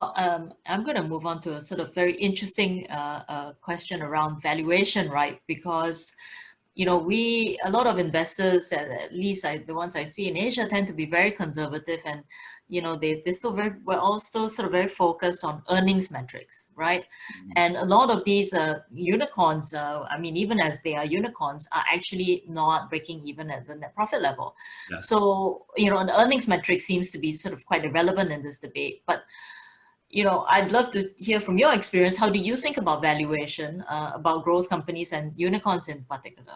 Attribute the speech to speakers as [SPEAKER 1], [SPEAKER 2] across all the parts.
[SPEAKER 1] I'm going to move on to a sort of very interesting question around valuation, right? Because a lot of investors, at least the ones I see in Asia, tend to be very conservative, and they still we're also sort of very focused on earnings metrics, right? And a lot of these unicorns, I mean, even as they are unicorns, are actually not breaking even at the net profit level.
[SPEAKER 2] Yeah.
[SPEAKER 1] So, an earnings metric seems to be sort of quite irrelevant in this debate, but I'd love to hear from your experience. How do you think about valuation, about growth companies and unicorns in particular?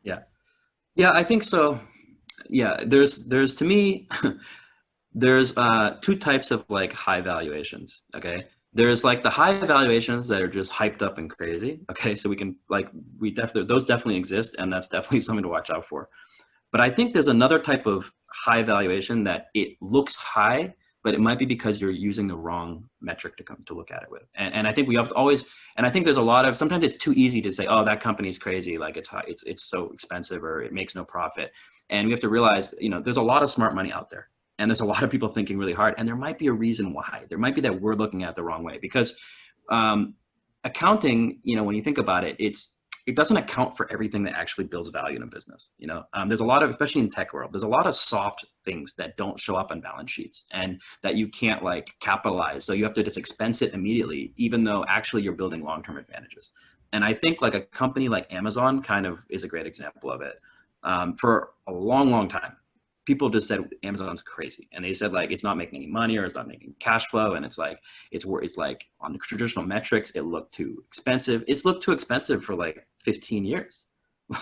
[SPEAKER 2] Yeah. Yeah, I think so. Yeah, there's to me, there's two types of like high valuations. Okay. There's like the high valuations that are just hyped up and crazy. Okay. So those definitely exist, and that's definitely something to watch out for. But I think there's another type of high valuation that it looks high, but it might be because you're using the wrong metric to look at it with. And I think we have to always, and I think there's a lot of, sometimes it's too easy to say, oh, that company's crazy, like it's high, it's so expensive, or it makes no profit. And we have to realize, there's a lot of smart money out there. And there's a lot of people thinking really hard. And there might be a reason why. There might be that we're looking at it the wrong way. Because accounting, when you think about it, it doesn't account for everything that actually builds value in a business. There's a lot of, especially in tech world, there's a lot of soft things that don't show up on balance sheets and that you can't like capitalize. So you have to just expense it immediately, even though actually you're building long-term advantages. And I think like a company like Amazon kind of is a great example of it. For a long, long time, people just said Amazon's crazy, and they said like it's not making any money or it's not making cash flow, and it's like on the traditional metrics it looked too expensive. It's looked too expensive for like 15 years,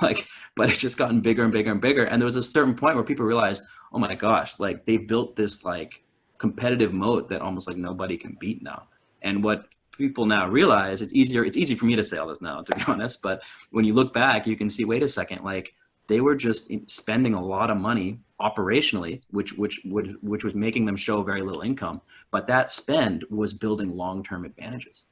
[SPEAKER 2] but it's just gotten bigger and bigger and bigger. And there was a certain point where people realized, oh my gosh, like they built this like competitive moat that almost like nobody can beat now. And what people now realize, it's easy for me to say all this now, to be honest, but when you look back, you can see, wait a second, like they were just spending a lot of money operationally, which was making them show very little income, but that spend was building long-term advantages.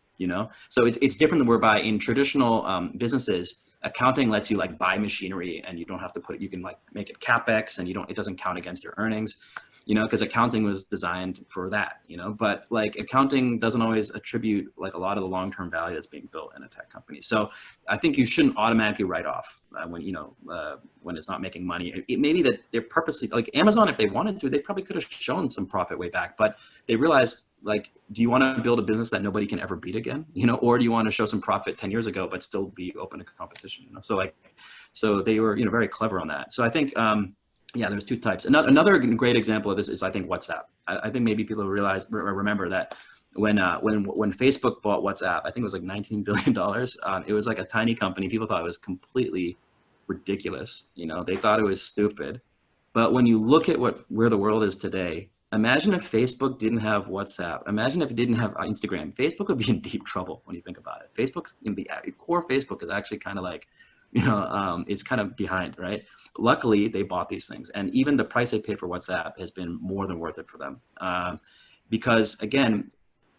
[SPEAKER 2] So it's different than whereby in traditional businesses, accounting lets you like buy machinery, and you don't have to you can like make it capex, and it doesn't count against your earnings, because accounting was designed for that, but like accounting doesn't always attribute like a lot of the long-term value that's being built in a tech company. So I think you shouldn't automatically write off when it's not making money. It may be that they're purposely, like Amazon, if they wanted to, they probably could have shown some profit way back, but they realized, like, do you want to build a business that nobody can ever beat again, or do you want to show some profit 10 years ago but still be open to competition? So they were very clever on that. So I think yeah, there's two types. Another great example of this is, I think, WhatsApp. I think maybe people remember that when Facebook bought WhatsApp, I think it was like $19 billion. It was like a tiny company. People thought it was completely ridiculous. They thought it was stupid. But when you look at where the world is today, imagine if Facebook didn't have WhatsApp. Imagine if it didn't have Instagram. Facebook would be in deep trouble when you think about it. Core Facebook is actually kind of like, it's kind of behind, right? Luckily, they bought these things, and even the price they paid for WhatsApp has been more than worth it for them. Because again,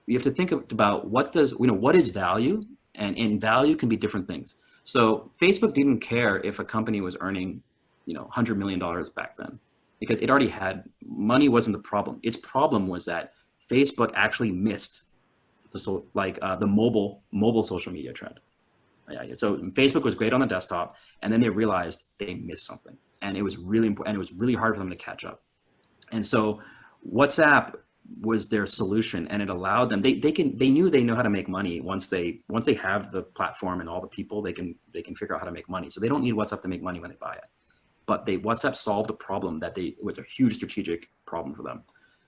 [SPEAKER 2] you have to think about what is value, and value can be different things. So Facebook didn't care if a company was earning, $100 million back then, because it already had money. Wasn't the problem. Its problem was that Facebook actually missed the mobile social media trend. Yeah, so Facebook was great on the desktop, and then they realized they missed something, and it was really important, and it was really hard for them to catch up. And so WhatsApp was their solution, and it allowed them. They know how to make money once they have the platform and all the people. They can figure out how to make money. So they don't need WhatsApp to make money when they buy it. But WhatsApp solved a problem was a huge strategic problem for them,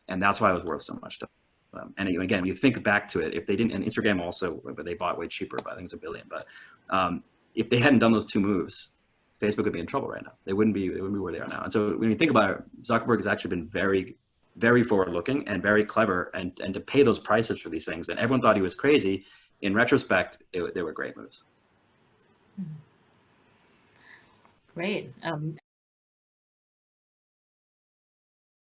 [SPEAKER 2] and that's why it was worth so much to them. And again, when you think back to it, if they didn't, and Instagram also, but they bought way cheaper, but I think it's $1 billion. But if they hadn't done those two moves, Facebook would be in trouble right now. They wouldn't be where they are now. And so when you think about it, Zuckerberg has actually been very, very forward-looking and very clever, and to pay those prices for these things. And everyone thought he was crazy. In retrospect, they were great moves.
[SPEAKER 1] Great.